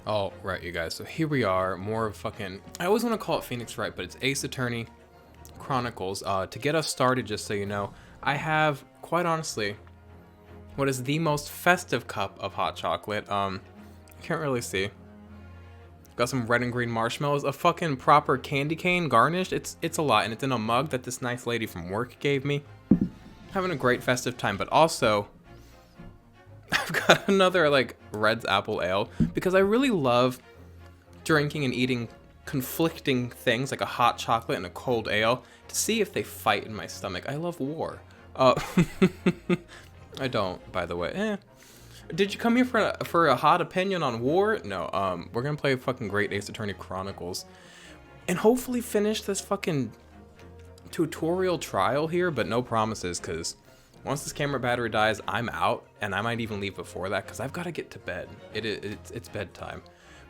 All right, you guys. So here we are. More of fucking. I always want to call it Phoenix Wright, but it's Ace Attorney Chronicles. To get us started, just so you know, I have, quite honestly, what is the most festive cup of hot chocolate. You can't really see. Got some red and green marshmallows, a fucking proper candy cane garnished. It's a lot, and it's in a mug that this nice lady from work gave me. Having a great festive time, but also I've got another like Red's Apple Ale because I really love drinking and eating conflicting things like a hot chocolate and a cold ale to see if they fight in my stomach. I love war. I don't, by the way. Did you come here for a hot opinion on war? No. We're gonna play fucking great Ace Attorney Chronicles and hopefully finish this fucking tutorial trial here, but no promises, because once this camera battery dies, I'm out, and I might even leave before that because I've got to get to bed. It's bedtime.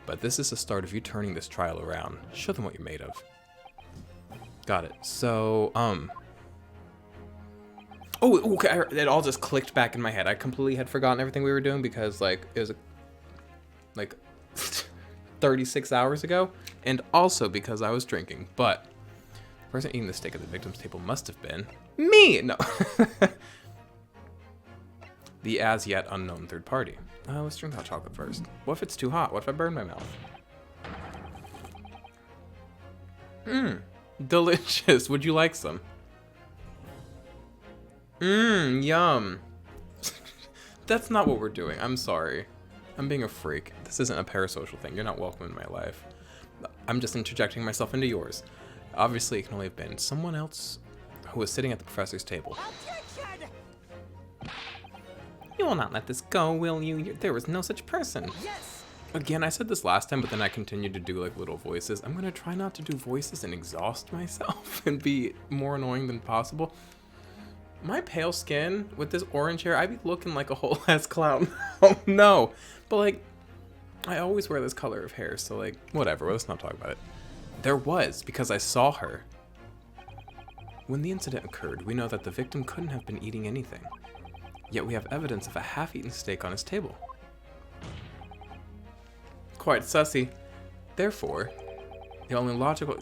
But this is the start of you turning this trial around. Show them what you're made of. Got it. So, oh, okay, it all just clicked back in my head. I completely had forgotten everything we were doing because, like, it was, like, 36 hours ago, and also because I was drinking, but the person eating the steak at the victim's table must have been me! No. The as yet unknown third party. Let's drink hot chocolate first. What if it's too hot? What if I burn my mouth? Delicious. Would you like some? Yum. That's not what we're doing. I'm sorry. I'm being a freak. This isn't a parasocial thing. You're not welcome in my life. I'm just interjecting myself into yours. Obviously, it can only have been someone else who was sitting at the professor's table. You will not let this go, will you? There was no such person. Yes. Again, I said this last time, but then I continued to do like little voices. I'm gonna try not to do voices and exhaust myself and be more annoying than possible. My pale skin with this orange hair, I'd be looking like a whole ass clown. Oh no. But like, I always wear this color of hair, so like, whatever, let's not talk about it. There was, because I saw her. When the incident occurred, we know that the victim couldn't have been eating anything. Yet we have evidence of a half-eaten steak on his table. Quite sussy. Therefore, the only logical...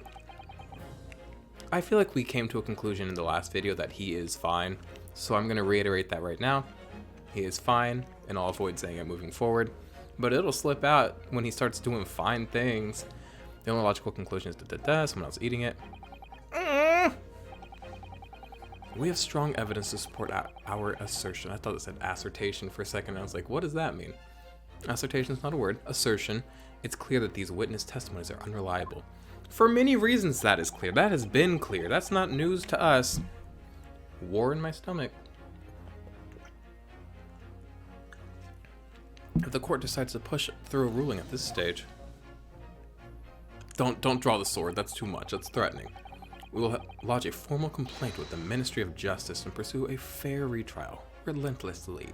I feel like we came to a conclusion in the last video that he is fine, so I'm going to reiterate that right now. He is fine, and I'll avoid saying it moving forward, but it'll slip out when he starts doing fine things. The only logical conclusion is that someone else eating it. We have strong evidence to support our assertion. I thought it said assertion for a second. I was like, what does that mean? Assertion is not a word. Assertion. It's clear that these witness testimonies are unreliable. For many reasons that is clear. That has been clear. That's not news to us. War in my stomach. If the court decides to push through a ruling at this stage. Don't draw the sword. That's too much. That's threatening. We will lodge a formal complaint with the Ministry of Justice and pursue a fair retrial, relentlessly.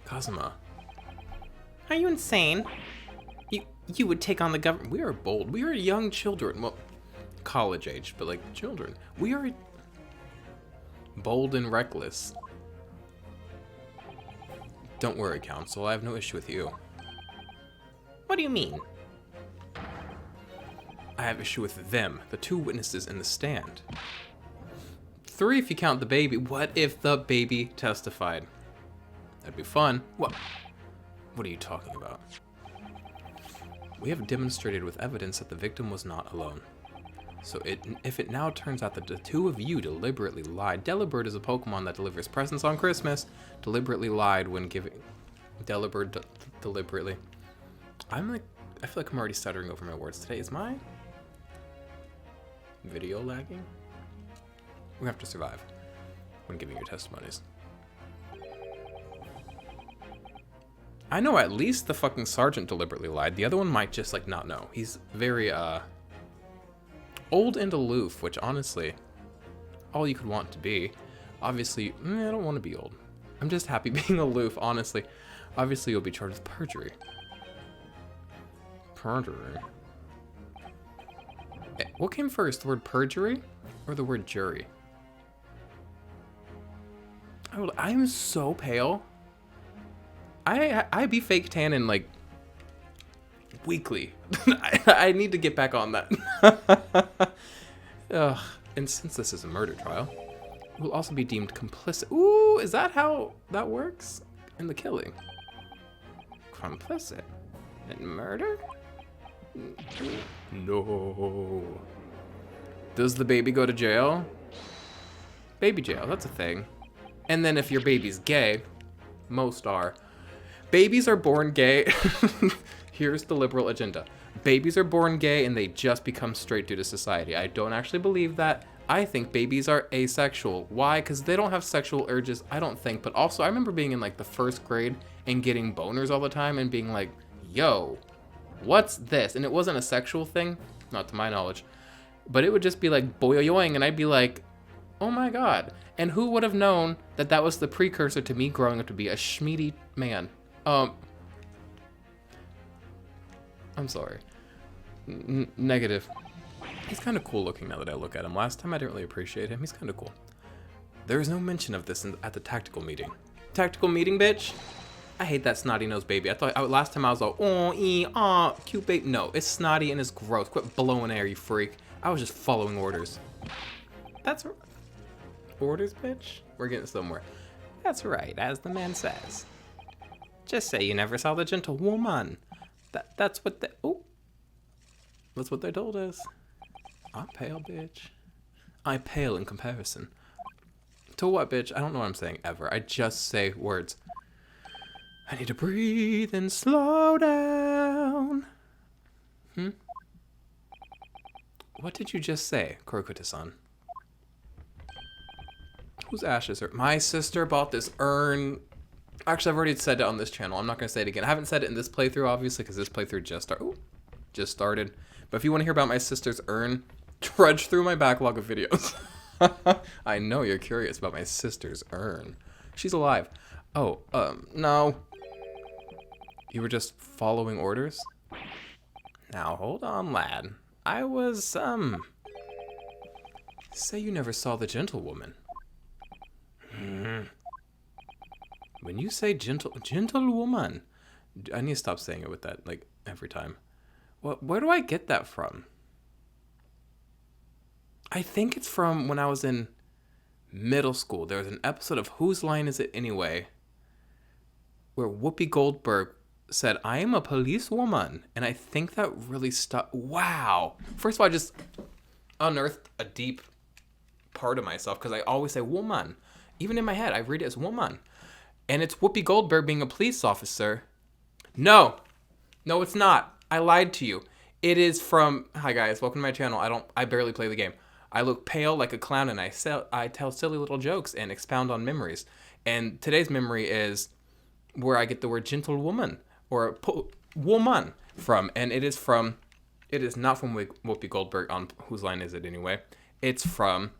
Kazuma. Are you insane? You would take on the government. We are bold. We are young children. Well, college age, but like children. We are bold and reckless. Don't worry, Counsel. I have no issue with you. What do you mean? I have issue with them, the two witnesses in the stand. 3 if you count the baby. What if the baby testified? That'd be fun. What are you talking about? We have demonstrated with evidence that the victim was not alone. So if it now turns out that the two of you deliberately lied, Delibird is a Pokemon that delivers presents on Christmas, deliberately lied when giving... Delibird deliberately. I feel like I'm already stuttering over my words today. Is my video lagging? We have to survive when giving your testimonies. I know at least the fucking sergeant deliberately lied. The other one might just like not know. He's very old and aloof, which honestly, all you could want to be. Obviously, I don't want to be old. I'm just happy being aloof, honestly. Obviously, you'll be charged with perjury. Perjury? What came first, the word perjury or the word jury? I'm so pale. I be fake tanning like weekly. I need to get back on that. Ugh. And since this is a murder trial, we'll also be deemed complicit. Ooh, is that how that works in the killing? Complicit in murder? No. Does the baby go to jail? Baby jail, that's a thing. And then if your baby's gay, most are. Babies are born gay. Here's the liberal agenda. Babies are born gay and they just become straight due to society. I don't actually believe that. I think babies are asexual. Why? Because they don't have sexual urges, I don't think. But also, I remember being in like the 1st grade and getting boners all the time and being like, yo, what's this? And it wasn't a sexual thing, not to my knowledge. But it would just be like boyoyoing and I'd be like, oh my God. And who would have known that that was the precursor to me growing up to be a schmeedy man? I'm sorry. Negative. He's kind of cool looking now that I look at him. Last time I didn't really appreciate him. He's kind of cool. There's no mention of this at the tactical meeting. Tactical meeting, bitch? I hate that snotty nosed baby. I thought last time I was like, oh, cute baby. No, it's snotty and it's gross. Quit blowing air, you freak. I was just following orders. That's orders, bitch? We're getting somewhere. That's right, as the man says. Just say you never saw the gentlewoman. That's what that's what they told us. I'm pale, bitch. I'm pale in comparison. To what, bitch? I don't know what I'm saying ever. I just say words. I need to breathe and slow down. What did you just say, Krokuta-san? Whose ashes are... My sister bought this urn. Actually, I've already said it on this channel. I'm not going to say it again. I haven't said it in this playthrough, obviously, because this playthrough just started. But if you want to hear about my sister's urn, trudge through my backlog of videos. I know you're curious about my sister's urn. She's alive. Oh, no. You were just following orders? Now, hold on, lad. I was, Say you never saw the gentlewoman. When you say gentlewoman, I need to stop saying it with that, like, every time. Where do I get that from? I think it's from when I was in middle school. There was an episode of Whose Line Is It Anyway? Where Whoopi Goldberg said, I am a policewoman. And I think that really stuck. Wow. First of all, I just unearthed a deep part of myself because I always say woman. Even in my head, I read it as woman. And it's Whoopi Goldberg being a police officer. No, it's not. I lied to you. It is from, hi guys, welcome to my channel. I barely play the game. I look pale like a clown and I tell silly little jokes and expound on memories. And today's memory is where I get the word gentlewoman or woman from. And it is not from Whoopi Goldberg on Whose Line Is It Anyway? It's from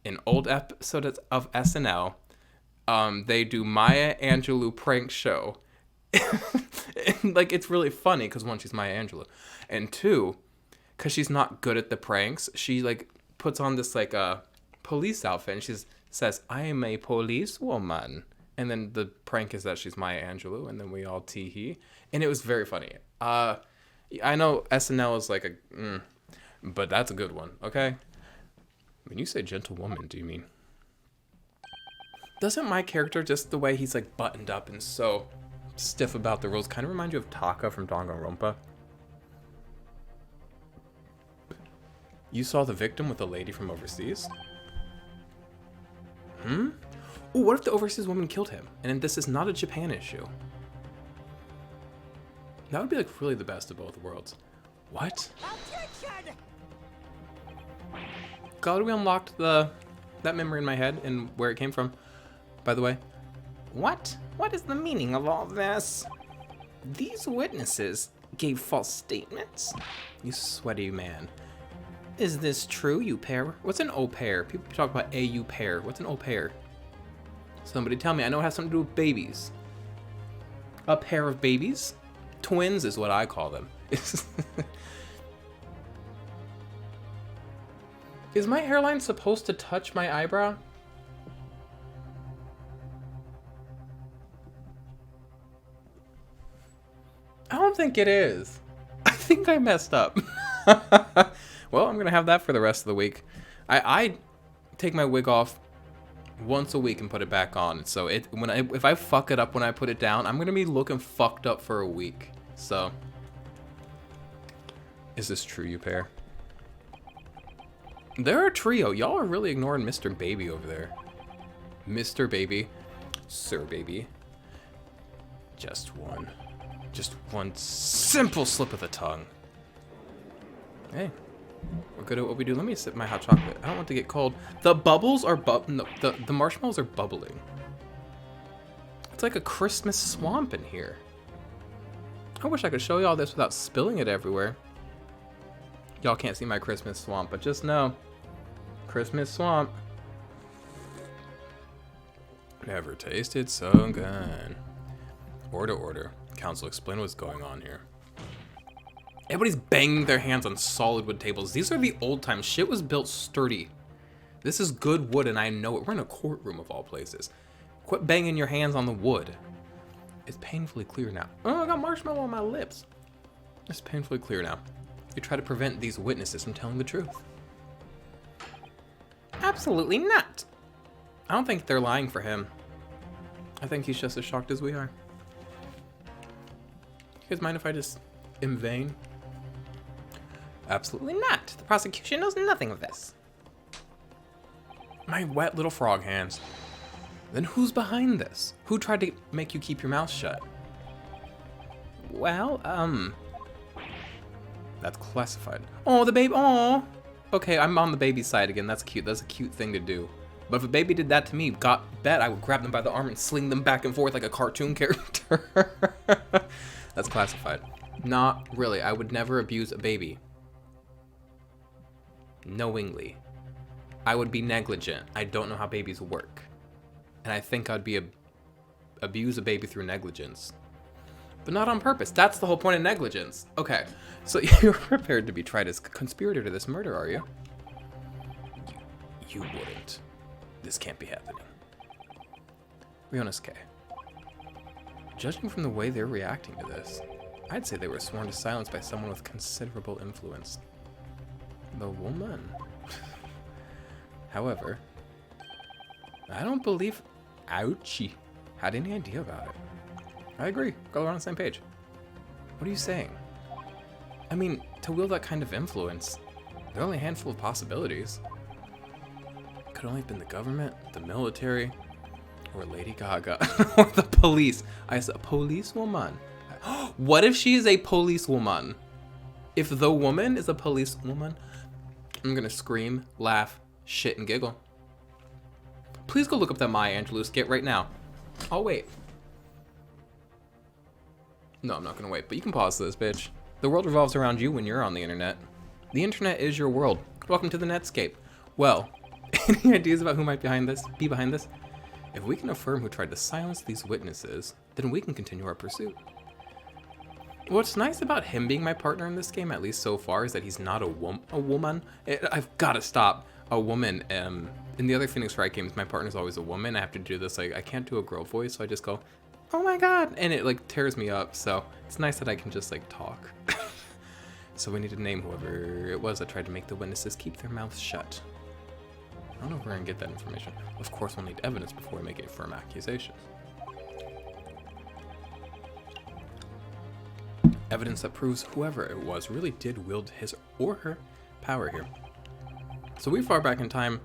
an old episode of SNL. They do Maya Angelou prank show. And, like, it's really funny because one, she's Maya Angelou, and two, because she's not good at the pranks, she like puts on this like police outfit and she says, I am a policewoman, and then the prank is that she's Maya Angelou, and then we all tee-hee, and it was very funny. I know SNL is like but that's a good one. Okay, when you say gentlewoman, do you mean? Doesn't my character, just the way he's like buttoned up and so stiff about the rules, kind of remind you of Taka from Danganronpa? You saw the victim with a lady from overseas? Ooh, what if the overseas woman killed him? And this is not a Japan issue. That would be like really the best of both worlds. What? God, we unlocked that memory in my head and where it came from, by the way. What? What is the meaning of all this? These witnesses gave false statements? You sweaty man. Is this true, you pair? What's an au pair? People talk about a you pair. What's an au pair? Somebody tell me. I know it has something to do with babies. A pair of babies? Twins is what I call them. Is my hairline supposed to touch my eyebrow? I don't think it is. I think I messed up. Well, I'm gonna have that for the rest of the week. I take my wig off once a week and put it back on. So if I fuck it up when I put it down, I'm gonna be looking fucked up for a week. So, is this true, you pair? They're a trio. Y'all are really ignoring Mr. Baby over there. Mr. Baby, Sir Baby. Just one simple slip of the tongue. Hey, we're good at what we do. Let me sip my hot chocolate. I don't want to get cold. The bubbles are no, the marshmallows are bubbling. It's like a Christmas swamp in here. I wish I could show y'all this without spilling it everywhere. Y'all can't see my Christmas swamp, but just know, Christmas swamp. Never tasted so good. Order. Council, explain what's going on here. Everybody's banging their hands on solid wood tables. These are the old times. Shit was built sturdy. This is good wood, and I know it. We're in a courtroom of all places. Quit banging your hands on the wood. It's painfully clear now. Oh, I got marshmallow on my lips. It's painfully clear now. You try to prevent these witnesses from telling the truth. Absolutely not. I don't think they're lying for him. I think he's just as shocked as we are. You guys mind if I just in vain? Absolutely not. The prosecution knows nothing of this. My wet little frog hands. Then who's behind this? Who tried to make you keep your mouth shut? Well, that's classified. Oh, the baby. Oh. Okay, I'm on the baby's side again. That's cute. That's a cute thing to do. But if a baby did that to me, bet I would grab them by the arm and sling them back and forth like a cartoon character. That's classified. Not really. I would never abuse a baby. Knowingly. I would be negligent. I don't know how babies work. And I think I'd be abuse a baby through negligence. But not on purpose. That's the whole point of negligence. Okay, so you're prepared to be tried as conspirator to this murder, are you? You wouldn't. This can't be happening. Rionis K. Judging from the way they're reacting to this, I'd say they were sworn to silence by someone with considerable influence. The woman. However, I don't believe Ouchie had any idea about it. I agree. Go on the same page. What are you saying? I mean, to wield that kind of influence, there are only a handful of possibilities. It could only have been the government, the military, or Lady Gaga, or the police. I said, a policewoman. What if she is a policewoman? If the woman is a policewoman, I'm gonna scream, laugh, shit, and giggle. Please go look up that Maya Angelou skit right now. I'll wait. No, I'm not gonna wait, but you can pause this, bitch. The world revolves around you when you're on the internet. The internet is your world. Welcome to the Netscape. Well, any ideas about who might be behind this? If we can affirm who tried to silence these witnesses, then we can continue our pursuit. What's nice about him being my partner in this game, at least so far, is that he's not a woman. I've gotta stop. A woman. In the other Phoenix Wright games, my partner's always a woman. I have to do this, like, I can't do a girl voice, so I just go, oh my god, and it, like, tears me up, so it's nice that I can just, like, talk. So we need to name whoever it was that tried to make the witnesses keep their mouths shut. I don't know if we're gonna get that information. Of course, we'll need evidence before we make a firm accusation. Evidence that proves whoever it was really did wield his or her power here. So we far back in time.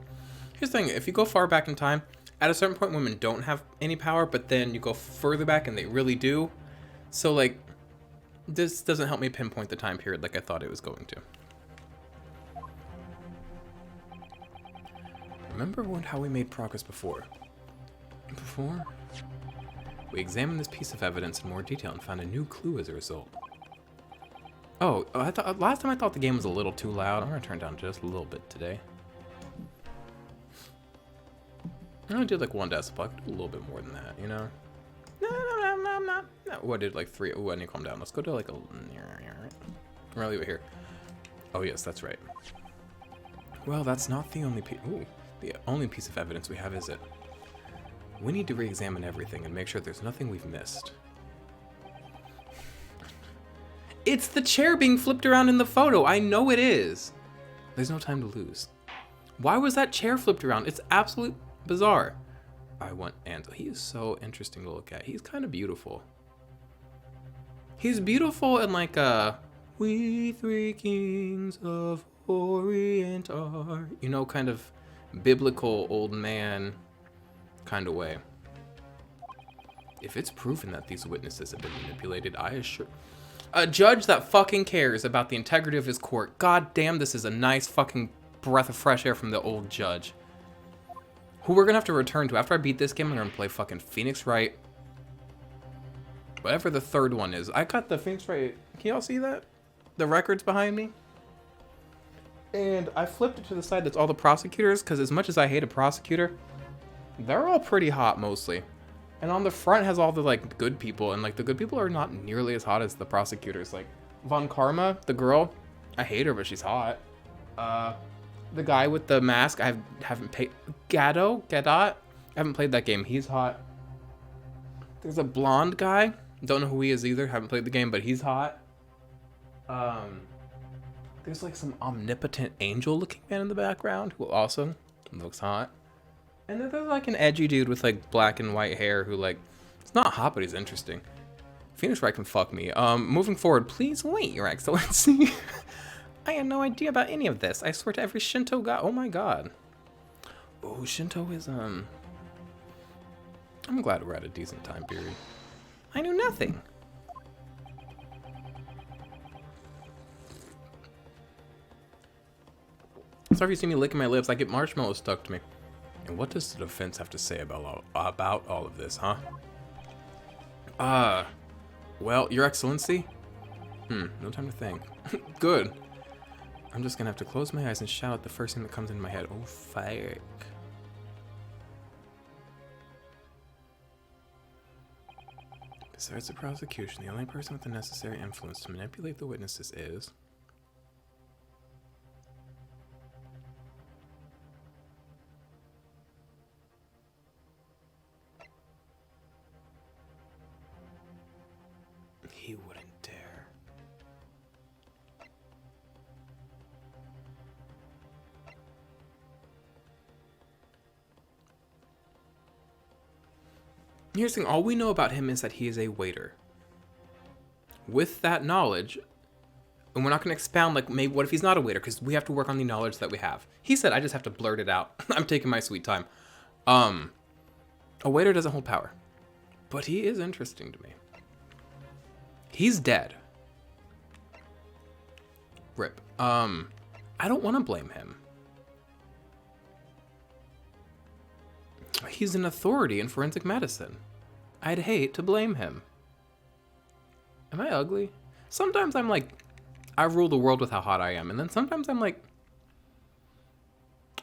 Here's the thing, if you go far back in time, at a certain point women don't have any power, but then you go further back and they really do. So like, this doesn't help me pinpoint the time period like I thought it was going to. Remember how we made progress before? We examined this piece of evidence in more detail and found a new clue as a result. Oh, last time I thought the game was a little too loud. I'm gonna turn it down just a little bit today. I'm gonna do like 1 decibel. I could do a little bit more than that, you know? No. Oh, I did like 3. Oh, I need to calm down. Let's go to like a... We're gonna leave it here. Oh, yes, that's right. Well, that's not the only piece... Ooh, the only piece of evidence we have, is it? We need to re-examine everything and make sure there's nothing we've missed. It's the chair being flipped around in the photo. I know it is. There's no time to lose. Why was that chair flipped around? It's absolutely bizarre. I want Ansel. He is so interesting to look at. He's kind of beautiful. He's beautiful in like a "We three kings of Orient are," you know, kind of biblical old man kind of way. If it's proven that these witnesses have been manipulated, I assure... A judge that fucking cares about the integrity of his court. God damn, this is a nice fucking breath of fresh air from the old judge. Who we're gonna have to return to. After I beat this game, I'm gonna play fucking Phoenix Wright. Whatever the third one is. I got the Phoenix Wright. Can y'all see that? The records behind me? And I flipped it to the side that's all the prosecutors, because as much as I hate a prosecutor, they're all pretty hot mostly. And on the front has all the like good people, and like the good people are not nearly as hot as the prosecutors. Like Von Karma, the girl, I hate her, but she's hot. The guy with the mask, I haven't paid. Gadot, I haven't played that game. He's hot. There's a blonde guy. Don't know who he is either. Haven't played the game, but he's hot. There's like some omnipotent angel-looking man in the background who also looks hot. And then there's like an edgy dude with like black and white hair who like, it's not hot, but he's interesting. Phoenix Wright can fuck me. Moving forward, please wait, Your Excellency. I had no idea about any of this. I swear to every Shinto god. Oh my god. Oh, Shinto is, I'm glad we're at a decent time period. I knew nothing. Sorry if you see me licking my lips. I get marshmallows stuck to me. And what does the defense have to say about all of this, huh? Well, Your Excellency? No time to think. Good. I'm just gonna have to close my eyes and shout out the first thing that comes into my head. Oh, fuck. Besides the prosecution, the only person with the necessary influence to manipulate the witnesses is... He wouldn't dare. Here's the thing, all we know about him is that he is a waiter. With that knowledge, and we're not going to expound like, maybe what if he's not a waiter, because we have to work on the knowledge that we have. He said, I just have to blurt it out. I'm taking my sweet time. A waiter doesn't hold power, but he is interesting to me. He's dead. Rip. I don't want to blame him. He's an authority in forensic medicine. I'd hate to blame him. Am I ugly? Sometimes I'm like, I rule the world with how hot I am. And then sometimes I'm like,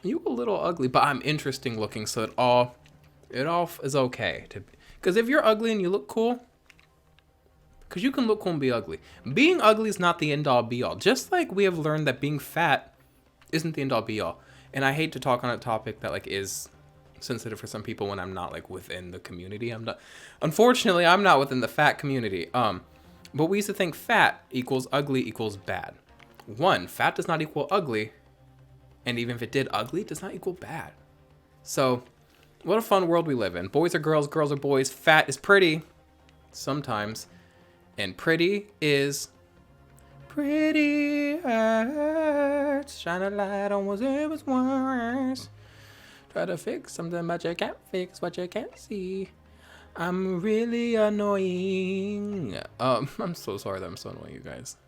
you a little ugly, but I'm interesting looking, so it all is okay. Because if you're ugly and you look cool, because you can look cool and be ugly. Being ugly is not the end-all be-all. Just like we have learned that being fat isn't the end-all be-all. And I hate to talk on a topic that like is sensitive for some people when I'm not like within the community. Unfortunately, I'm not within the fat community. But we used to think fat equals ugly equals bad. One, fat does not equal ugly. And even if it did, ugly does not equal bad. So, what a fun world we live in. Boys are girls, girls are boys. Fat is pretty. Sometimes. And pretty is pretty hurts. Shine a light on what it was worse. Try to fix something, but you can't fix what you can't see. I'm really annoying. I'm so sorry that I'm so annoying, you guys.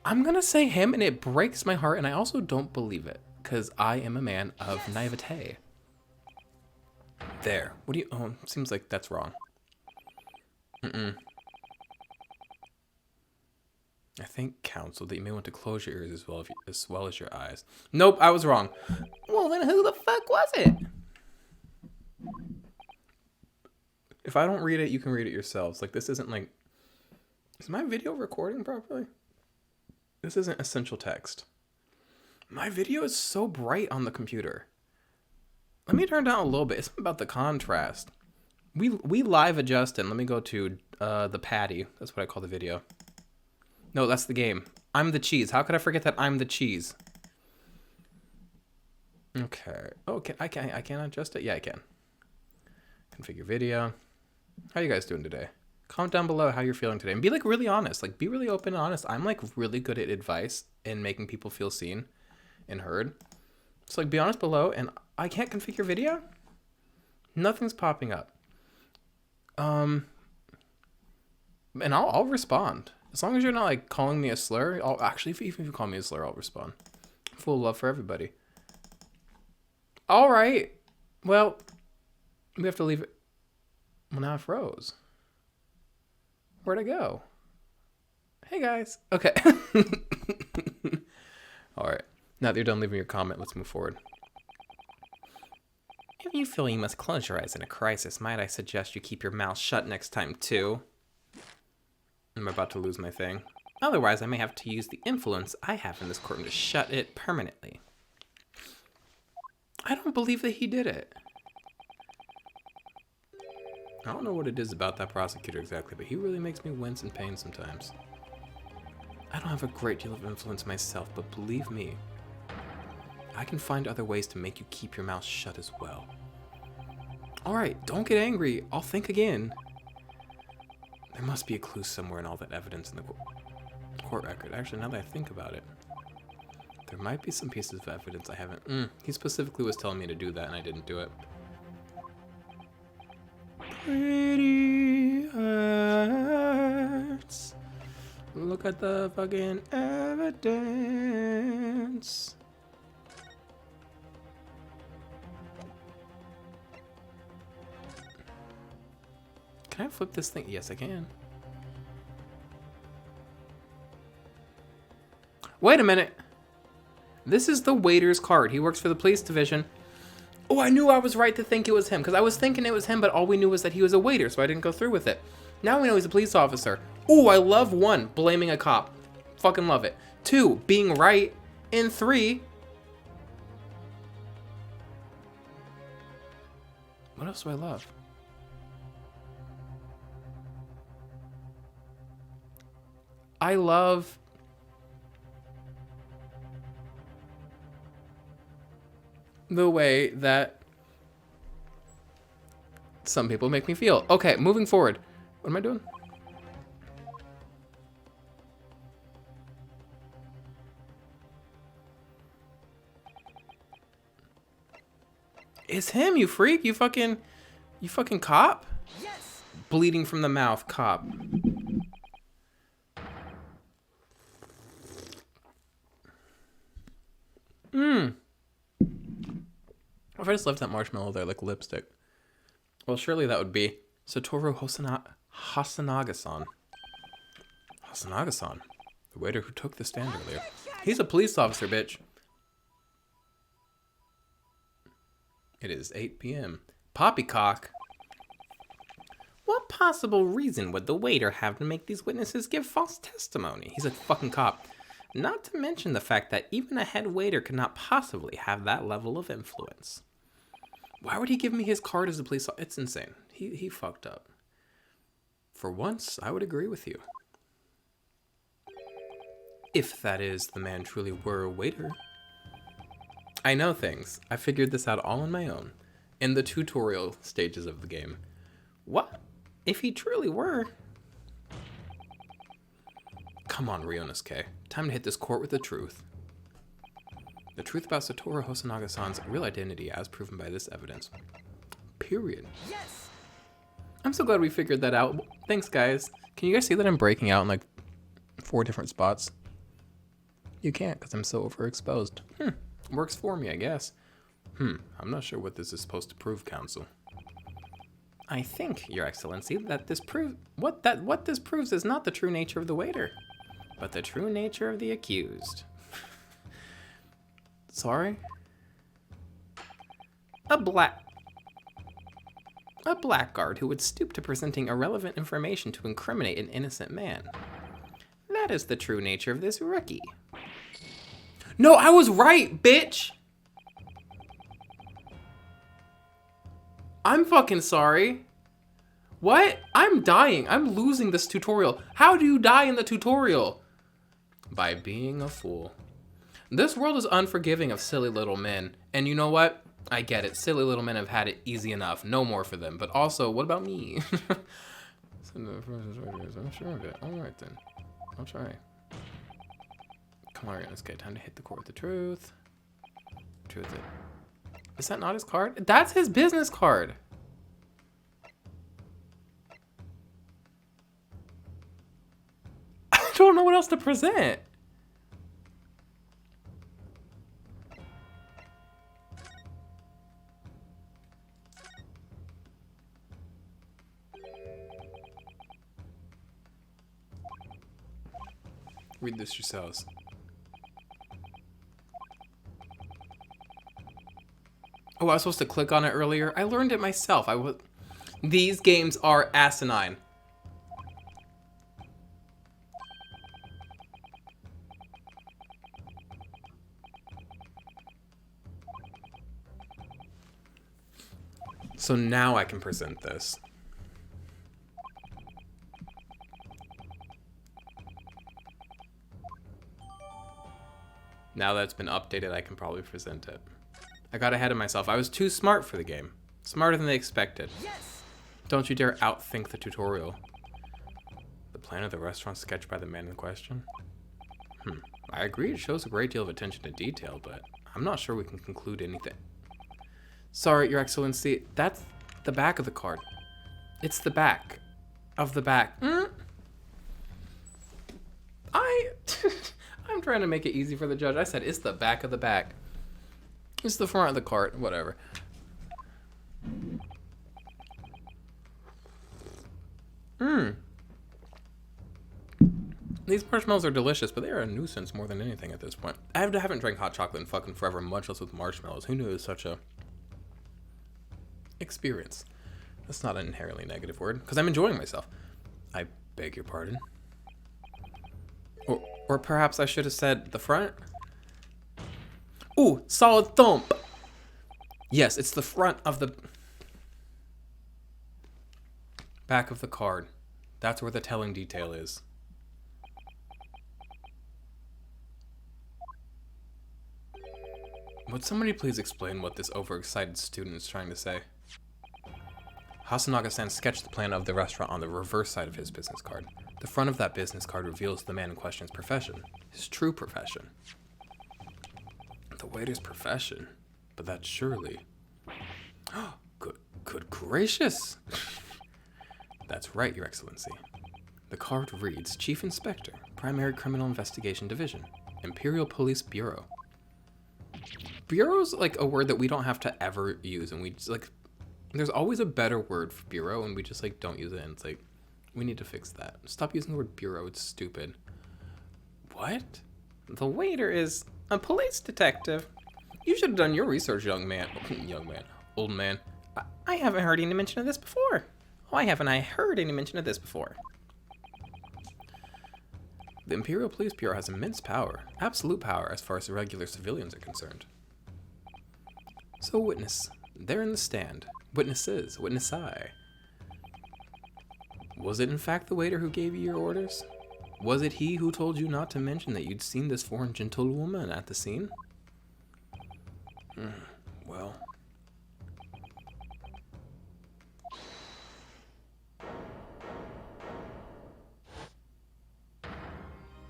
I'm gonna say him, and it breaks my heart, and I also don't believe it, because I am a man of naivete. There. What do you... Oh, seems like that's wrong. I think counsel that you may want to close your ears as well as your eyes. Nope, I was wrong. Well, then who the fuck was it? If I don't read it, you can read it yourselves. Like, this isn't like... Is my video recording properly? This isn't essential text. My video is so bright on the computer. Let me turn down a little bit. It's about the contrast. We live adjusted. Let me go to the patty. That's what I call the video. No, that's the game. I'm the cheese. How could I forget that I'm the cheese? Okay. Oh, I can adjust it? Yeah, I can. Configure video. How you guys doing today? Comment down below how you're feeling today. And be like really honest. Like be really open and honest. I'm like really good at advice and making people feel seen and heard. So like be honest below. And I can't configure video? Nothing's popping up. And I'll respond. As long as you're not like calling me a slur. I'll actually, even if you call me a slur, I'll respond. Full love for everybody. All right. Well, we have to leave it. Well, now it froze. Where'd I go? Hey guys. Okay. All right. Now that you're done leaving your comment, let's move forward. If you feel you must close your eyes in a crisis, might I suggest you keep your mouth shut next time too? I'm about to lose my thing. Otherwise, I may have to use the influence I have in this courtroom to shut it permanently. I don't believe that he did it. I don't know what it is about that prosecutor exactly, but he really makes me wince in pain sometimes. I don't have a great deal of influence myself, but believe me, I can find other ways to make you keep your mouth shut as well. Alright, don't get angry. I'll think again. There must be a clue somewhere in all that evidence in the court record. Actually, now that I think about it, there might be some pieces of evidence I haven't... He specifically was telling me to do that, and I didn't do it. Pretty hurts. Look at the fucking evidence. Can I flip this thing? Yes, I can. Wait a minute. This is the waiter's card. He works for the police division. Oh, I knew I was right to think it was him, because I was thinking it was him, but all we knew was that he was a waiter, so I didn't go through with it. Now we know he's a police officer. Oh, I love 1, blaming a cop. Fucking love it. 2, being right. And 3, what else do I love? I love the way that some people make me feel. Okay, moving forward. What am I doing? It's him, you freak. You fucking cop? Yes. Bleeding from the mouth, cop. If I just left that marshmallow there like lipstick. Well, surely that would be Satoru Hasanagasan. Hasanagasan, the waiter who took the stand earlier. He's a police officer, bitch. It is 8 p.m. Poppycock. What possible reason would the waiter have to make these witnesses give false testimony? He's a fucking cop. Not to mention the fact that even a head waiter could not possibly have that level of influence. Why would he give me his card as a police officer? It's insane. He fucked up. For once, I would agree with you. If that is, the man truly were a waiter. I know things. I figured this out all on my own. In the tutorial stages of the game. What? If he truly were? Come on, Ryunosuke. Time to hit this court with the truth. The truth about Satoru Hosonaga-san's real identity as proven by this evidence. Period. Yes! I'm so glad we figured that out. Thanks, guys. Can you guys see that I'm breaking out in like 4 different spots? You can't because I'm so overexposed. Works for me, I guess. I'm not sure what this is supposed to prove, counsel. I think, Your Excellency, that this what this proves is not the true nature of the waiter, but the true nature of the accused. Sorry? A blackguard who would stoop to presenting irrelevant information to incriminate an innocent man. That is the true nature of this rookie. No, I was right, bitch! I'm fucking sorry. What? I'm dying. I'm losing this tutorial. How do you die in the tutorial? By being a fool. This world is unforgiving of silly little men. And you know what? I get it. Silly little men have had it easy enough. No more for them. But also, what about me? I'm sure of it. Alright then. I'll try. Come on, let's get time to hit the court with the truth. Truth it. Is that not his card? That's his business card. I don't know what else to present. Read this yourselves. Oh, I was supposed to click on it earlier. I learned it myself. These games are asinine. So now I can present this. Now that it's been updated, I can probably present it. I got ahead of myself. I was too smart for the game. Smarter than they expected. Yes! Don't you dare outthink the tutorial. The plan of the restaurant sketched by the man in question? I agree it shows a great deal of attention to detail, but I'm not sure we can conclude anything. Sorry, Your Excellency. That's the back of the card. It's the back of the back. I'm trying to make it easy for the judge. I said it's the back of the back. It's the front of the cart. Whatever. These marshmallows are delicious, but they are a nuisance more than anything at this point. I haven't drank hot chocolate in fucking forever, much less with marshmallows. Who knew it was such a experience? That's not an inherently negative word, because I'm enjoying myself. I beg your pardon. Or perhaps I should have said the front. Ooh, solid thump. Yes, it's the front of the back of the card. That's where the telling detail is. Would somebody please explain what this overexcited student is trying to say? Hasanaga-san sketched the plan of the restaurant on the reverse side of his business card. The front of that business card reveals the man in question's profession, his true profession. The waiter's profession? But that's surely... Good gracious! That's right, Your Excellency. The card reads, Chief Inspector, Primary Criminal Investigation Division, Imperial Police Bureau. Bureau's like a word that we don't have to ever use, and we just like... There's always a better word for bureau, and we just like don't use it, and it's like, we need to fix that. Stop using the word bureau, it's stupid. What? The waiter is a police detective. You should have done your research, young man. Old man. I haven't heard any mention of this before. Why haven't I heard any mention of this before? The Imperial Police Bureau has immense power, absolute power as far as the regular civilians are concerned. So witness, they're in the stand. Witnesses, witness I. Was it in fact the waiter who gave you your orders? Was it he who told you not to mention that you'd seen this foreign gentlewoman at the scene? Well...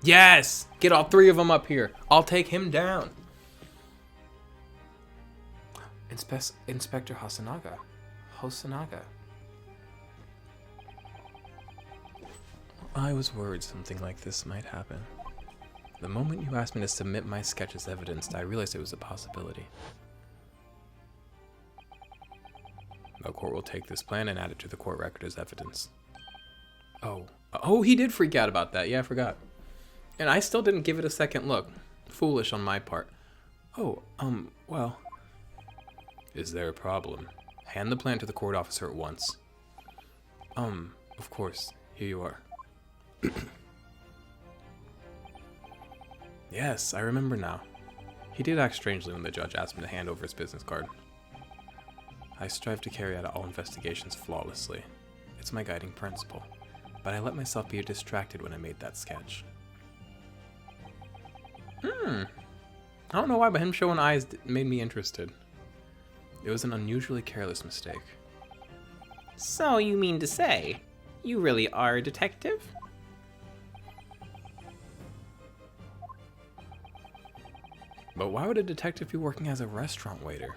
Yes! Get all three of them up here. I'll take him down. Inspector Hasanaga. Hosanaga. I was worried something like this might happen. The moment you asked me to submit my sketch as evidence, I realized it was a possibility. The court will take this plan and add it to the court record as evidence. Oh, he did freak out about that. Yeah, I forgot. And I still didn't give it a second look. Foolish on my part. Well. Is there a problem? Hand the plan to the court officer at once. Of course. Here you are. Yes, I remember now. He did act strangely when the judge asked me to hand over his business card. I strive to carry out all investigations flawlessly. It's my guiding principle. But I let myself be distracted when I made that sketch. I don't know why, but him showing eyes made me interested. It was an unusually careless mistake. So you mean to say, you really are a detective? But why would a detective be working as a restaurant waiter?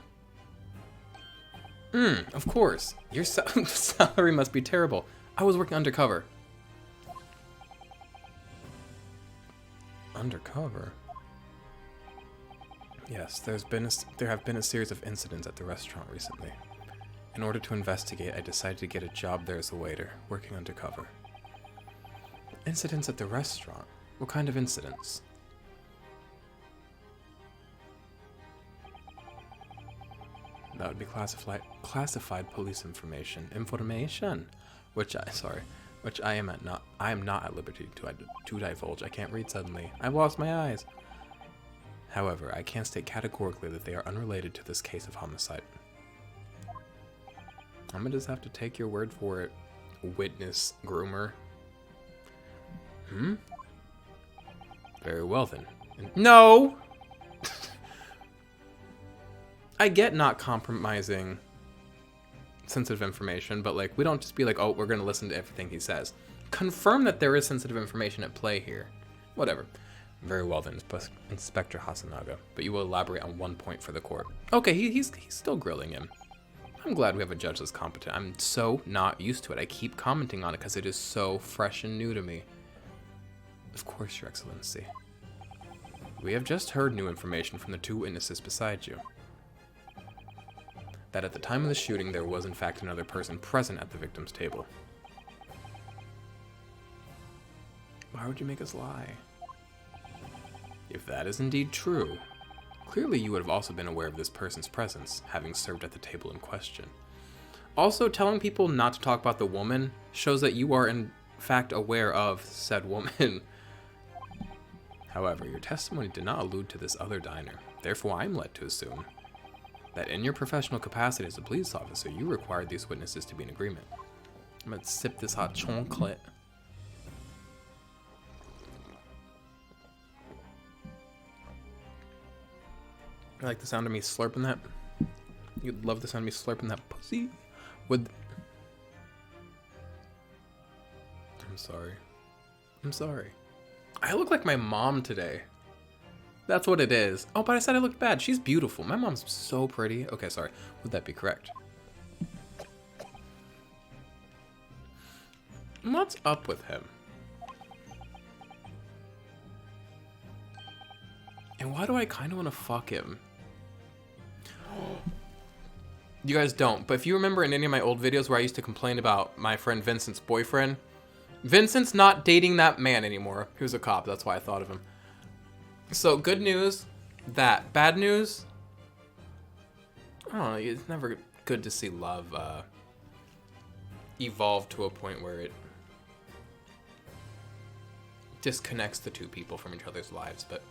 Of course. Your salary must be terrible. I was working undercover. Undercover? Yes, there have been a series of incidents at the restaurant recently. In order to investigate, I decided to get a job there as a waiter, working undercover. Incidents at the restaurant? What kind of incidents? That would be classified police information. Which I am not at liberty to divulge. I can't read suddenly. I've lost my eyes. However, I can state categorically that they are unrelated to this case of homicide. I'm gonna just have to take your word for it, witness groomer. Very well then. No! I get not compromising sensitive information, but like, we don't just be like, oh, we're gonna listen to everything he says. Confirm that there is sensitive information at play here. Whatever. Very well then, Inspector Hasanaga, but you will elaborate on one point for the court. Okay, he's still grilling him. I'm glad we have a judge that's competent. I'm so not used to it. I keep commenting on it because it is so fresh and new to me. Of course, Your Excellency. We have just heard new information from the two witnesses beside you. That at the time of the shooting, there was in fact another person present at the victim's table. Why would you make us lie? If that is indeed true, clearly you would have also been aware of this person's presence, having served at the table in question. Also, telling people not to talk about the woman shows that you are in fact aware of said woman. However, your testimony did not allude to this other diner. Therefore, I'm led to assume that in your professional capacity as a police officer, you required these witnesses to be in agreement. I'm gonna sip this hot chocolate. I like the sound of me slurping that. You'd love the sound of me slurping that pussy. I'm sorry. I'm sorry. I look like my mom today. That's what it is. Oh, but I said I looked bad. She's beautiful. My mom's so pretty. Okay, sorry. Would that be correct? What's up with him? And why do I kind of want to fuck him? You guys don't, but if you remember in any of my old videos where I used to complain about my friend Vincent's boyfriend, Vincent's not dating that man anymore. He was a cop, that's why I thought of him. So, good news, that. Bad news, I don't know, it's never good to see love evolve to a point where it disconnects the two people from each other's lives, but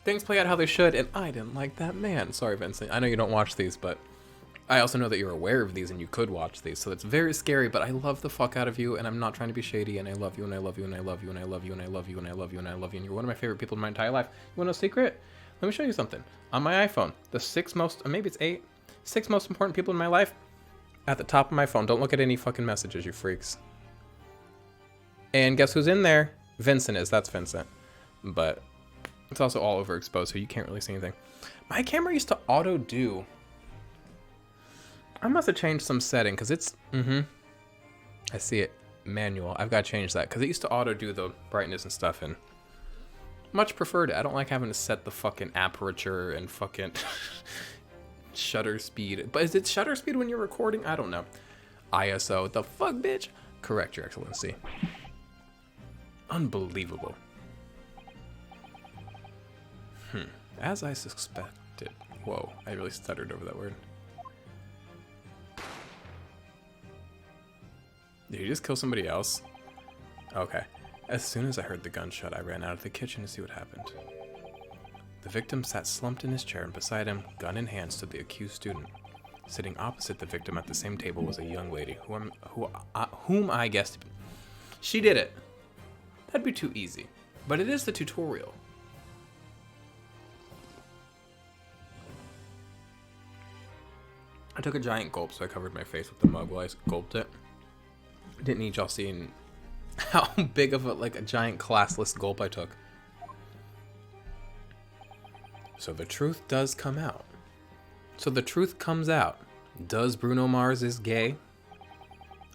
things play out how they should, and I didn't like that man. Sorry, Vincent. I know you don't watch these, but I also know that you're aware of these and you could watch these, so it's very scary, but I love the fuck out of you, and I'm not trying to be shady, and I love you, and I love you, and I love you, and I love you, and I love you, and I love you, and I love you, and you're one of my favorite people in my entire life. You want to know a secret? Let me show you something. On my iPhone, the 6 most, or maybe it's 8, 6 most important people in my life, at the top of my phone. Don't look at any fucking messages, you freaks. And guess who's in there? Vincent is. That's Vincent. But it's also all overexposed, so you can't really see anything. My camera used to auto-do. I must have changed some setting, because it's... I see it. Manual. I've got to change that, because it used to auto-do the brightness and stuff, and much preferred it. I don't like having to set the fucking aperture and fucking shutter speed. But is it shutter speed when you're recording? I don't know. ISO. The fuck, bitch? Correct, Your Excellency. Unbelievable. As I suspected. Whoa, I really stuttered over that word. Did you just kill somebody else? Okay. As soon as I heard the gunshot, I ran out of the kitchen to see what happened. The victim sat slumped in his chair, and beside him, gun in hand, stood the accused student. Sitting opposite the victim at the same table was a young lady, whom I guessed... She did it. That'd be too easy. But it is the tutorial. I took a giant gulp, so I covered my face with the mug while I gulped it. Didn't need y'all seeing how big of a giant classless gulp I took. So the truth does come out. So the truth comes out. Does Bruno Mars is gay?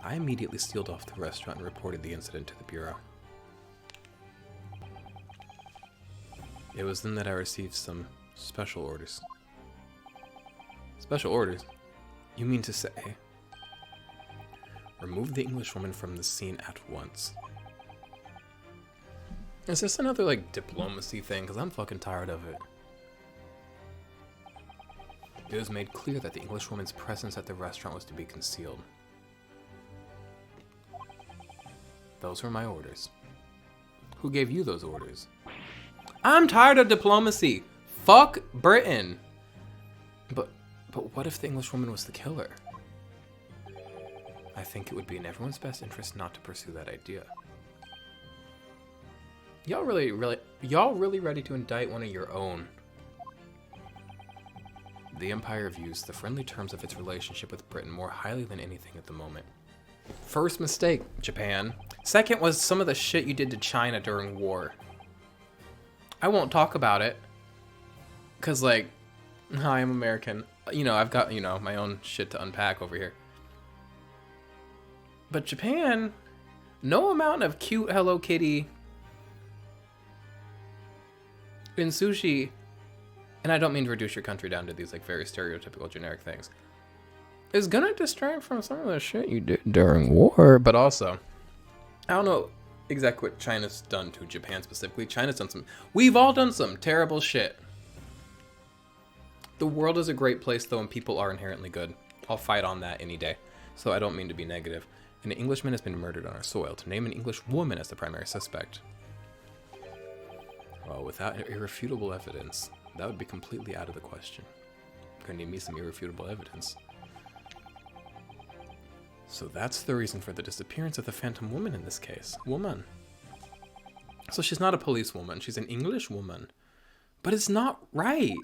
I immediately sealed off the restaurant and reported the incident to the bureau. It was then that I received some special orders. Special orders? You mean to say? Remove the Englishwoman from the scene at once. Is this another, like, diplomacy thing? Because I'm fucking tired of it. It was made clear that the Englishwoman's presence at the restaurant was to be concealed. Those were my orders. Who gave you those orders? I'm tired of diplomacy. Fuck Britain. But what if the Englishwoman was the killer? I think it would be in everyone's best interest not to pursue that idea. Y'all really ready to indict one of your own? The Empire views the friendly terms of its relationship with Britain more highly than anything at the moment. First mistake, Japan. Second was some of the shit you did to China during war. I won't talk about it. Cause like, I am American. You know, I've got, you know, my own shit to unpack over here. But Japan, no amount of cute Hello Kitty in sushi, and I don't mean to reduce your country down to these like very stereotypical generic things, is gonna distract from some of the shit you did during war. But also, I don't know exactly what China's done to Japan specifically. China's done some, we've all done some terrible shit. The world is a great place though, and people are inherently good. I'll fight on that any day. So I don't mean to be negative. An Englishman has been murdered on our soil. To name an English woman as the primary suspect, well, without irrefutable evidence, that would be completely out of the question. Gonna need me some irrefutable evidence. So that's the reason for the disappearance of the Phantom Woman in this case. Woman. So she's not a police woman. She's an English woman. But it's not right.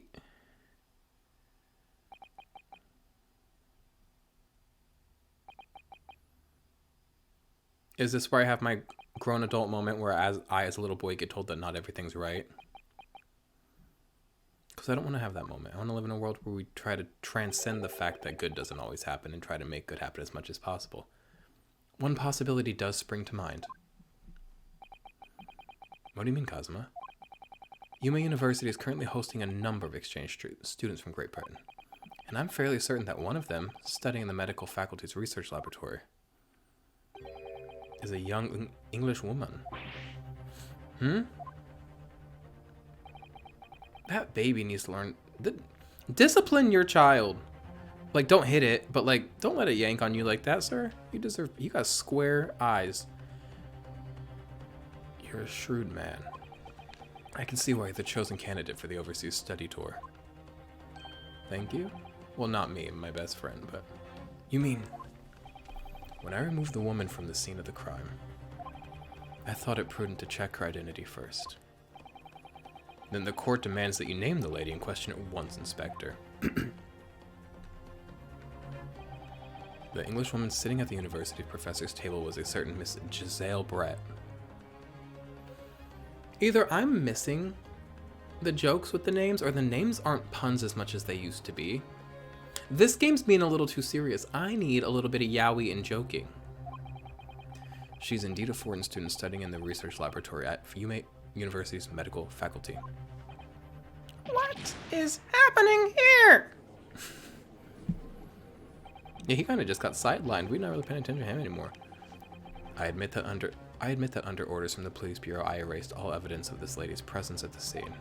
Is this where I have my grown adult moment where I, as a little boy, get told that not everything's right? Because I don't want to have that moment. I want to live in a world where we try to transcend the fact that good doesn't always happen and try to make good happen as much as possible. One possibility does spring to mind. What do you mean, Kazuma? Yuma University is currently hosting a number of exchange students from Great Britain. And I'm fairly certain that one of them, studying in the medical faculty's research laboratory, is a young English woman. That baby needs to learn. Discipline your child. Like, don't hit it, but like, don't let it yank on you like that, sir. You got square eyes. You're a shrewd man. I can see why you're the chosen candidate for the overseas study tour. Thank you? Well, not me, my best friend, but... You mean... When I removed the woman from the scene of the crime, I thought it prudent to check her identity first. Then the court demands that you name the lady in question at once, Inspector. The Englishwoman sitting at the university professor's table was a certain Miss Giselle Brett. Either I'm missing the jokes with the names, or the names aren't puns as much as they used to be. This game's being a little too serious. I need a little bit of yaoi and joking. She's indeed a foreign student studying in the research laboratory at Yuma University's medical faculty. What is happening here? Yeah, he kind of just got sidelined. We're not really paying attention to him anymore. I admit that under orders from the police bureau, I erased all evidence of this lady's presence at the scene,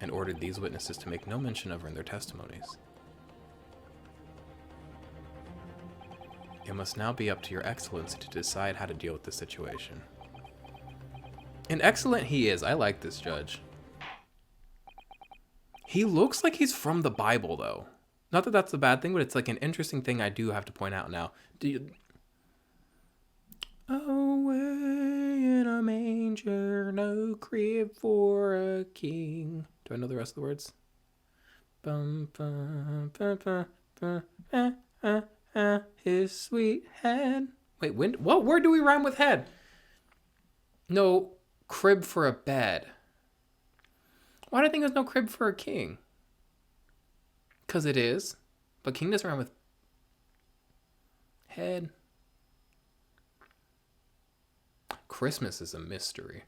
and ordered these witnesses to make no mention of her in their testimonies. It must now be up to your excellency to decide how to deal with this situation. And excellent he is. I like this judge. He looks like he's from the Bible, though. Not that that's a bad thing, but it's like an interesting thing I do have to point out now. Away in a manger, no crib for a king. Do I know the rest of the words? Bum, bum, bum, bum. His sweet head. Wait, when? What word do we rhyme with head? No crib for a bed. Why do I think there's no crib for a king? Because it is. But king doesn't rhyme with head. Christmas is a mystery.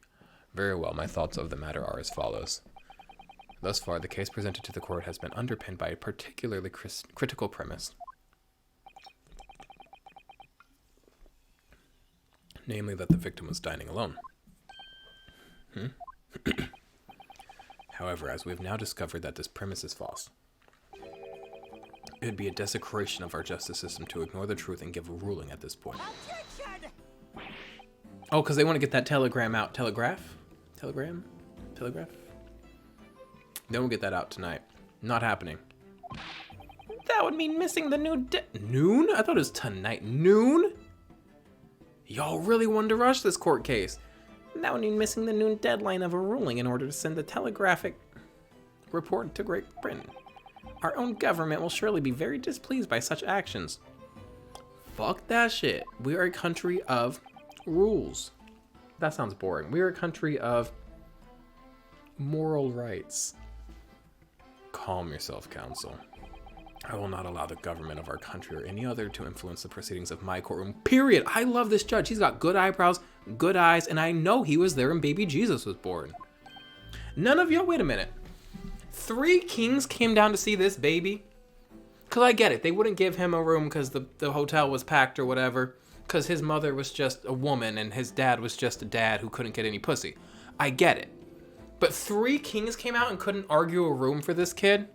Very well, my thoughts of the matter are as follows. Thus far, the case presented to the court has been underpinned by a particularly critical premise. Namely, that the victim was dining alone. However, as we have now discovered that this premise is false, it would be a desecration of our justice system to ignore the truth and give a ruling at this point. Oh, because they want to get that telegram out. Telegraph? Telegram? Telegraph? Then we'll get that out tonight. Not happening. That would mean missing the Noon? I thought it was tonight. Noon? Y'all really wanted to rush this court case. That would mean missing the noon deadline of a ruling in order to send the telegraphic report to Great Britain. Our own government will surely be very displeased by such actions. Fuck that shit. We are a country of rules. That sounds boring. We are a country of moral rights. Calm yourself, counsel. I will not allow the government of our country or any other to influence the proceedings of my courtroom. Period. I love this judge. He's got good eyebrows, good eyes, and I know he was there when baby Jesus was born. None of y'all, wait a minute. 3 kings came down to see this baby? Because I get it. They wouldn't give him a room because the hotel was packed or whatever. Because his mother was just a woman and his dad was just a dad who couldn't get any pussy. I get it. But 3 kings came out and couldn't argue a room for this kid?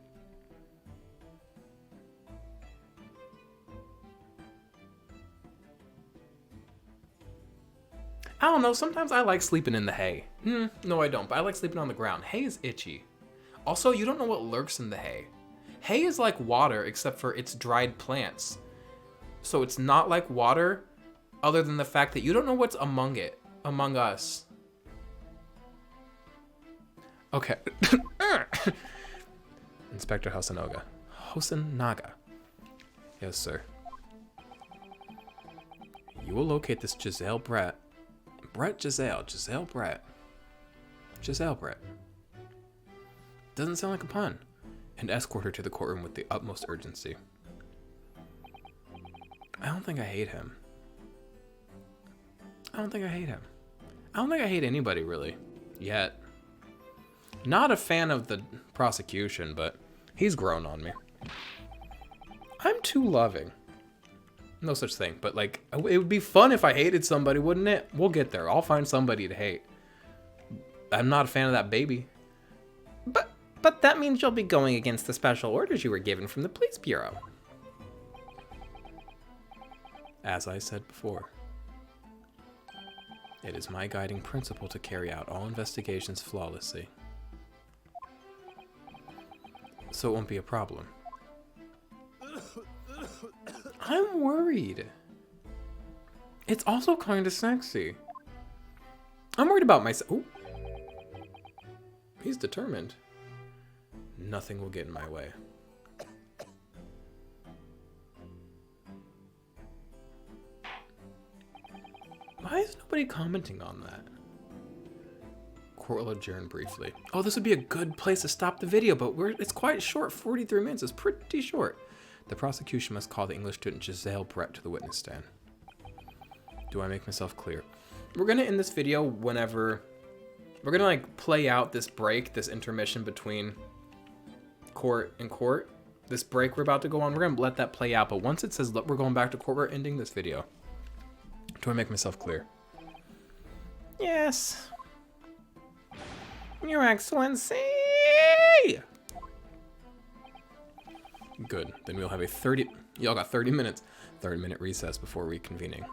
I don't know, sometimes I like sleeping in the hay. No I don't, but I like sleeping on the ground. Hay is itchy. Also, you don't know what lurks in the hay. Hay is like water, except for it's dried plants. So it's not like water, other than the fact that you don't know what's among it, among us. Okay. Inspector Hosonaga. Hosonaga. Yes, sir. You will locate this Giselle Brett. Giselle Brett. Doesn't sound like a pun. And escort her to the courtroom with the utmost urgency. I don't think I hate him. I don't think I hate anybody, really. Yet. Not a fan of the prosecution, but he's grown on me. I'm too loving. No such thing, but like, it would be fun if I hated somebody, wouldn't it? We'll get there. I'll find somebody to hate. I'm not a fan of that baby. But that means you'll be going against the special orders you were given from the police bureau. As I said before, it is my guiding principle to carry out all investigations flawlessly. So it won't be a problem. I'm worried. It's also kind of sexy. I'm worried about myself. Ooh. He's determined. Nothing will get in my way. Why is nobody commenting on that? Court will adjourn briefly. Oh, this would be a good place to stop the video, but it's quite short. 43 minutes is pretty short. The prosecution must call the English student Giselle Brett to the witness stand. Do I make myself clear? We're gonna end this video whenever we're gonna like play out this break, this intermission between court and court. This break we're about to go on, we're gonna let that play out. But once it says look, we're going back to court, we're ending this video. Do I make myself clear? Yes. Your Excellency! Good. Then we'll have a y'all got 30 minutes. 30-minute recess before reconvening.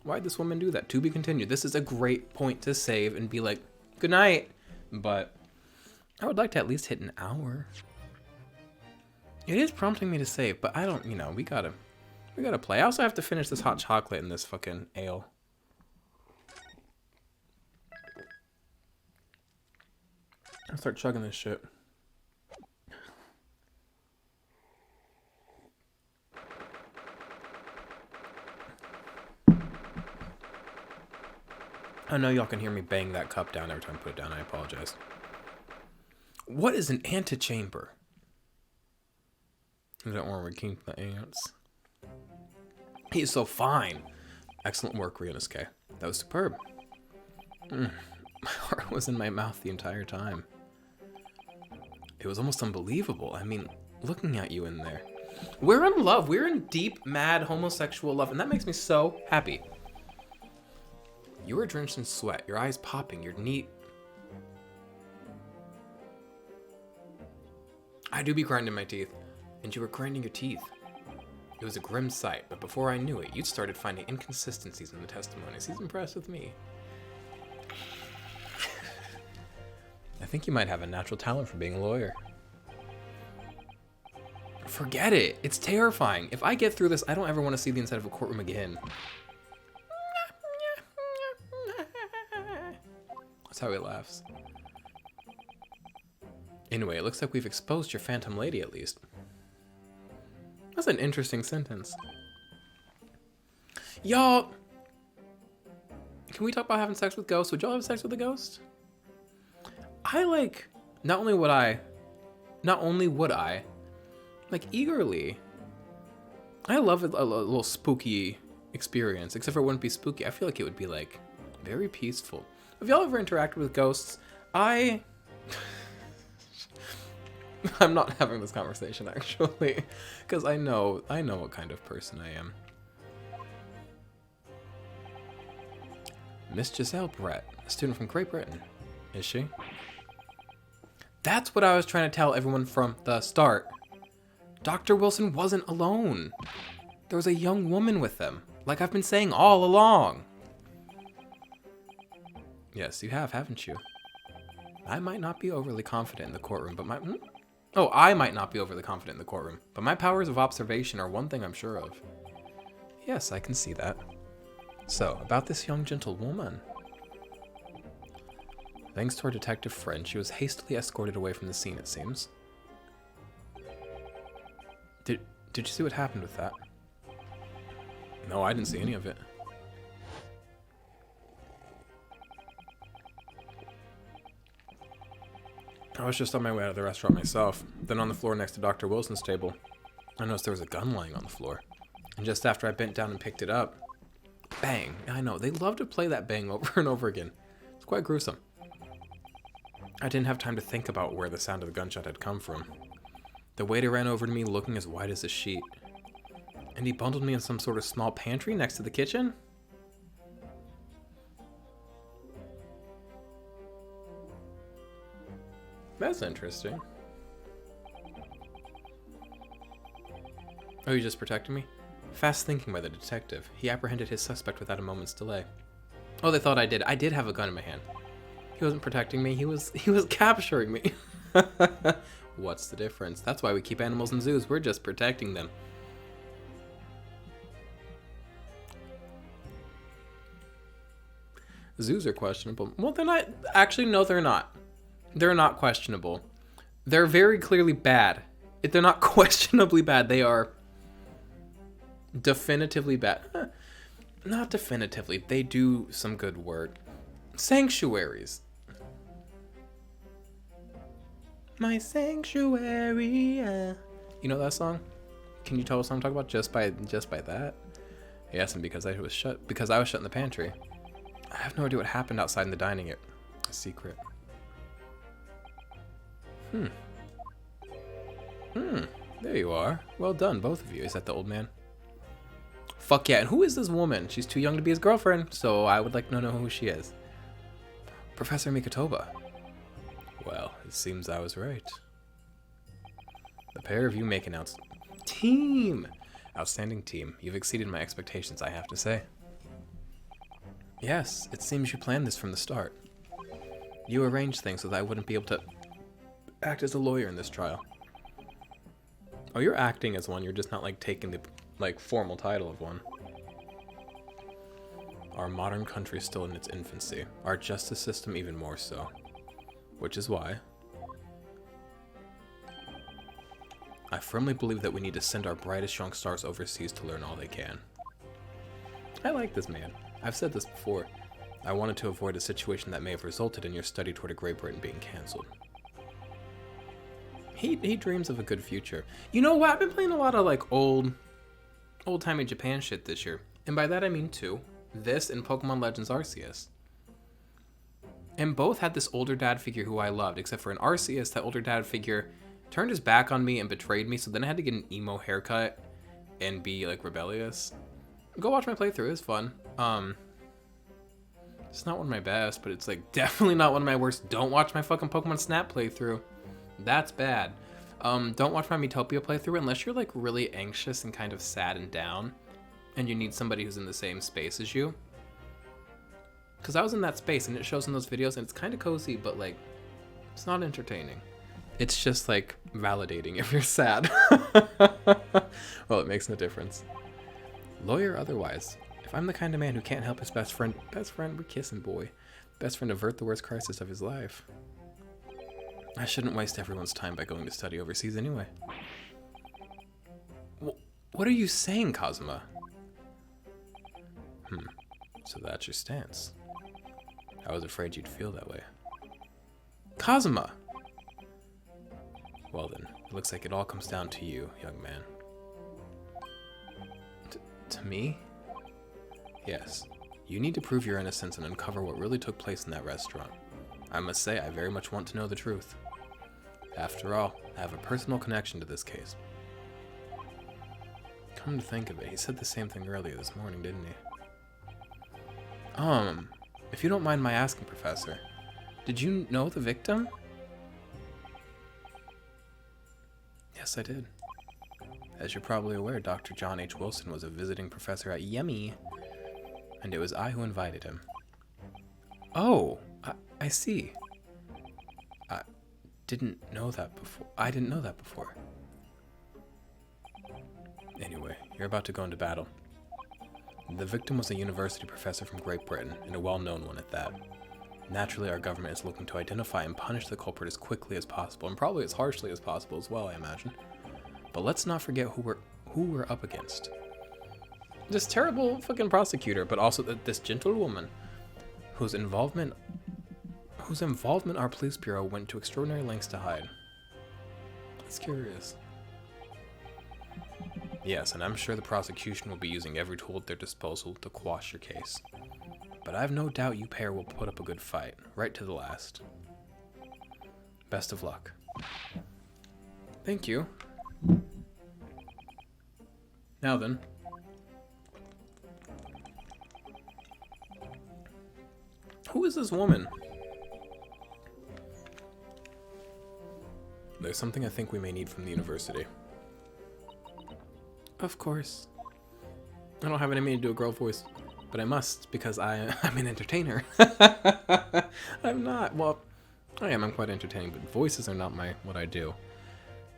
Why'd this woman do that? To be continued. This is a great point to save and be like, good night. But I would like to at least hit an hour. It is prompting me to save, but I don't, we gotta play. I also have to finish this hot chocolate and this fucking ale. I'll start chugging this shit. I know y'all can hear me bang that cup down every time I put it down. I apologize. What is an antechamber? Is that where we keep the ants? He's so fine. Excellent work, Ryunosuke. That was superb. My heart was in my mouth the entire time. It was almost unbelievable. I mean, looking at you in there. We're in love. We're in deep, mad, homosexual love, and that makes me so happy. You were drenched in sweat, your eyes popping, your neat... I do be grinding my teeth. And you were grinding your teeth. It was a grim sight, but before I knew it, you'd started finding inconsistencies in the testimonies. He's impressed with me. I think you might have a natural talent for being a lawyer. Forget it. It's terrifying. If I get through this, I don't ever want to see the inside of a courtroom again. That's how he laughs. Anyway, it looks like we've exposed your phantom lady at least. That's an interesting sentence. Y'all, can we talk about having sex with ghosts? Would y'all have sex with a ghost? I like, not only would I, like eagerly. I love a little spooky experience, except for it wouldn't be spooky. I feel like it would be like very peaceful. Have y'all ever interacted with ghosts? I'm not having this conversation actually, because I know what kind of person I am. Miss Giselle Brett, a student from Great Britain, is she? That's what I was trying to tell everyone from the start. Dr. Wilson wasn't alone. There was a young woman with them, like I've been saying all along. Yes, you have, haven't you? I might not be overly confident in the courtroom, but I might not be overly confident in the courtroom, but my powers of observation are one thing I'm sure of. Yes, I can see that. So, about this young gentlewoman. Thanks to our detective friend, she was hastily escorted away from the scene, it seems. Did you see what happened with that? No, I didn't see any of it. I was just on my way out of the restaurant myself. Then on the floor next to Dr. Wilson's table, I noticed there was a gun lying on the floor. And just after I bent down and picked it up, bang! I know, they love to play that bang over and over again. It's quite gruesome. I didn't have time to think about where the sound of the gunshot had come from. The waiter ran over to me looking as white as a sheet. And he bundled me in some sort of small pantry next to the kitchen? That's interesting. Oh, you just protecting me? Fast thinking by the detective. He apprehended his suspect without a moment's delay. Oh, they thought I did. I did have a gun in my hand. He wasn't protecting me. He was capturing me. What's the difference? That's why we keep animals in zoos. We're just protecting them. Zoos are questionable. Well, they're not. Actually, no, they're not. They're not questionable. They're very clearly bad. If they're not questionably bad, they are definitively bad. Not definitively. They do some good work. Sanctuaries. My sanctuary. You know that song? Can you tell what song I'm talking about just by that? Yes, and because I was shut in the pantry. I have no idea what happened outside in the dining area. A secret. There you are. Well done, both of you. Is that the old man? Fuck yeah. And who is this woman? She's too young to be his girlfriend, so I would like to know who she is. Professor Mikotoba. Well, it seems I was right. The pair of you make an outstanding team. You've exceeded my expectations, I have to say. Yes, it seems you planned this from the start. You arranged things so that I wouldn't be able to act as a lawyer in this trial. Oh, you're acting as one. You're just not like taking the formal title of one. Our modern country is still in its infancy. Our justice system even more so. Which is why I firmly believe that we need to send our brightest young stars overseas to learn all they can. I like this man. I've said this before. I wanted to avoid a situation that may have resulted in your study toward a Great Britain being cancelled. He dreams of a good future. You know what? I've been playing a lot of like old-timey Japan shit this year. And by that I mean two. This and Pokemon Legends Arceus. And both had this older dad figure who I loved, except for in Arceus, that older dad figure turned his back on me and betrayed me, so then I had to get an emo haircut and be like rebellious. Go watch my playthrough, it was fun. It's not one of my best, but it's like definitely not one of my worst. Don't watch my fucking Pokemon Snap playthrough. That's bad. Don't watch my Miitopia playthrough unless you're like really anxious and kind of sad and down and you need somebody who's in the same space as you. Because I was in that space and it shows in those videos and it's kind of cozy, but like it's not entertaining. It's just like validating if you're sad. Well, it makes no difference. Lawyer otherwise. If I'm the kind of man who can't help his best friend, we're kissing, boy. Best friend avert the worst crisis of his life. I shouldn't waste everyone's time by going to study overseas anyway. What are you saying, Kazuma? So that's your stance. I was afraid you'd feel that way. Kazuma! Well then, it looks like it all comes down to you, young man. To me? Yes. You need to prove your innocence and uncover what really took place in that restaurant. I must say, I very much want to know the truth. After all, I have a personal connection to this case. Come to think of it, he said the same thing earlier this morning, didn't he? If you don't mind my asking, Professor, did you know the victim? Yes, I did. As you're probably aware, Dr. John H. Wilson was a visiting professor at Yemi, and it was I who invited him. Oh, I see. I didn't know that before. Anyway, you're about to go into battle. The victim was a university professor from Great Britain, and a well-known one at that. Naturally, our government is looking to identify and punish the culprit as quickly as possible, and probably as harshly as possible as well, I imagine. But let's not forget who we're up against. This terrible fucking prosecutor, but also this gentlewoman, whose involvement our police bureau went to extraordinary lengths to hide. It's curious. Yes, and I'm sure the prosecution will be using every tool at their disposal to quash your case. But I have no doubt you pair will put up a good fight, right to the last. Best of luck. Thank you. Now then. Who is this woman? There's something I think we may need from the university. Of course. I don't have it in me to do a girl voice, but I must because I'm an entertainer. I'm not. Well, I am. I'm quite entertaining, but voices are not what I do.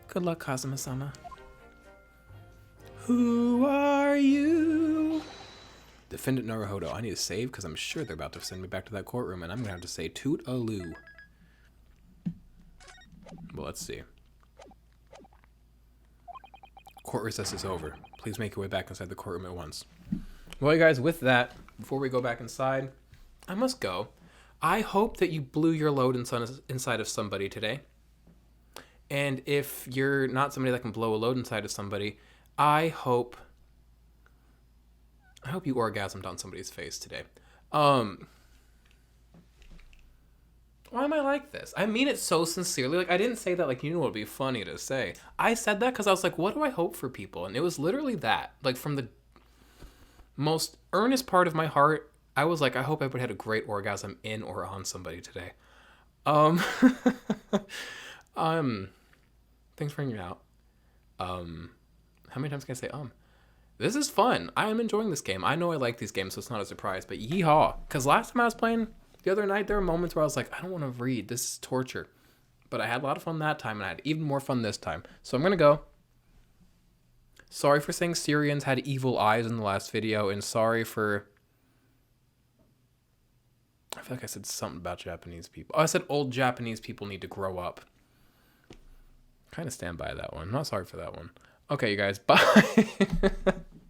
Good luck, Kazuma-sama. Who are you? Defendant Naruhodo. I need to save because I'm sure they're about to send me back to that courtroom, and I'm gonna have to say toot-a-loo. Well, let's see. Court recess is over. Please make your way back inside the courtroom at once. Well, you guys, with that, before we go back inside, I must go. I hope that you blew your load inside of somebody today. And if you're not somebody that can blow a load inside of somebody, I hope you orgasmed on somebody's face today. Why am I like this? I mean it so sincerely. Like, I didn't say that like, you know what would be funny to say. I said that because I was like, what do I hope for people? And it was literally that. Like, from the most earnest part of my heart, I was like, I hope I would have had a great orgasm in or on somebody today. Thanks for hanging out. How many times can I say This is fun. I am enjoying this game. I know I like these games, so it's not a surprise, but yeehaw. Because last time I was playing the other night, there were moments where I was like, I don't want to read. This is torture. But I had a lot of fun that time, and I had even more fun this time. So I'm going to go. Sorry for saying Syrians had evil eyes in the last video, and sorry for... I feel like I said something about Japanese people. Oh, I said old Japanese people need to grow up. Kind of stand by that one. I'm not sorry for that one. Okay, you guys. Bye.